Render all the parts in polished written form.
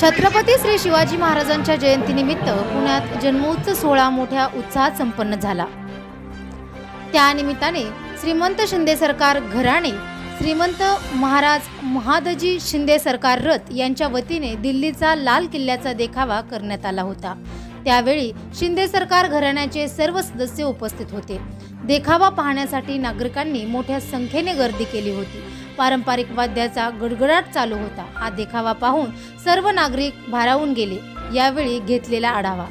छत्रपती श्री शिवाजी महाराजांच्या जयंतीनिमित्त पुण्यात जन्मोत्सव सोहळा मोठ्या उत्साहात संपन्न झाला। त्या निमित्ताने श्रीमंत शिंदे सरकार घराणे, श्रीमंत महाराज महादजी शिंदे सरकार रथ यांच्या वतीने दिल्लीचा लाल किल्ल्याचा देखावा करण्यात आला होता। त्यावेळी शिंदे सरकार घराण्याचे सर्व सदस्य उपस्थित होते। देखावा पाहण्यासाठी नागरिकांनी मोठ्या संख्येने गर्दी केली होती। पारंपरिक वाद्याचा गडगडाट चालू होता। हा देखावा पाहून सर्व नागरिक भारावून गेले। यावेळी घेतलेला आढावा।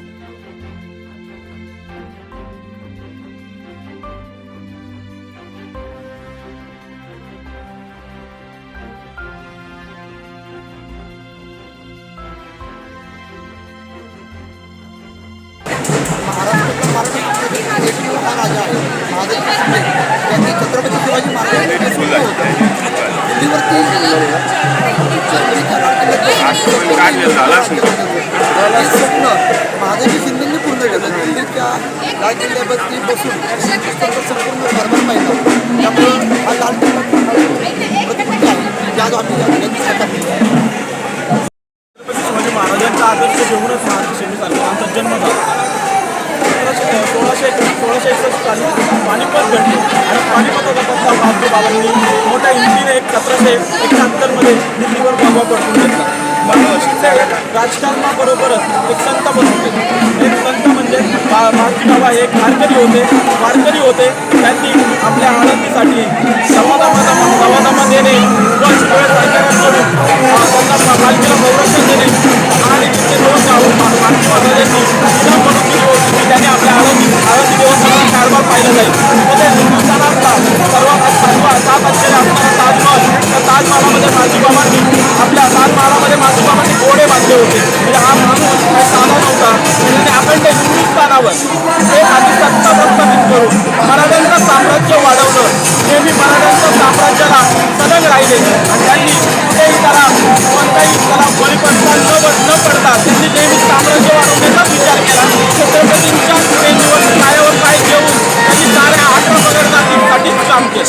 छत्रपती शिवाजी महाराजांचे दिल्लीवरती महादजी शिंदेंनी पूर्ण केलं। दिल्लीच्या लाल किल्ल्यावरती बसून संपूर्ण भरभर पाहिलं। त्यामुळं हा लाल किल्ला आज आम्ही छत्रपती शिवाजी महाराजांचा आदर्श घेऊनच महाराज शिंदे सरकारांचा जन्म झाला। 1661 साली पानिपत घडले आणि पानिपताचा पत्ता बहादूर बाबांनी मोठ्या हिमतीने 1771 दिल्लीवर भगवा पडून घेतला। शिंदे राजकारणाबरोबरच एक संत पण होते। एक संत म्हणजे महाजी बाबा हे वारकरी होते। त्यांनी आपल्या आनंदीसाठी समाजामा देणे व शिवाय सरकारांकडून त्यांना पालखीला संरक्षण देणे आणि तिथे दोन महाजी महाराजांनी म्हणून दिली होती की त्यांनी आपल्या आनंदी देवस्थानाचा कारभार पाहिला जाईल। म्हणजे हिंदुस्थानातला सर्वात 7 असलेला आपला ताजमहल, त्या ताजमहालामध्ये महाजी बाबांनी आपल्या ताजमहालामध्ये महाजी बाबांनी घोडे बांधले होते। म्हणजे हा माणूस काही साधा नव्हता। त्याने आपण त्या हिंदुस्थानावर हे आधी सत्ता प्रस्थापित करून महाराजांचं साम्राज्य वाढवलं। नेहमी मराठ्यांच्या साम्राज्याला सलग राहिले आणि त्यांनी कुठेही कोणताही बळीपडता न पडता त्यांनी नेहमी साम्राज्य वाढवण्याचाच विचार केला। छत्रपतींच्या पायावर पाय घेऊन त्यांनी साऱ्या 18 पगड जातींसाठी काम केलं।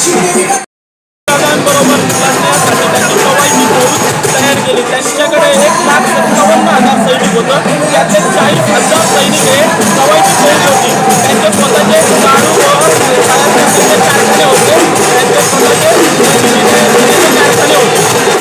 बरोबर लढण्यासाठी त्यांनी कवायती फौज तयार केली। त्यांच्याकडे 1,57,000 सैनिक होतं। त्यातले 40,000 सैनिक हे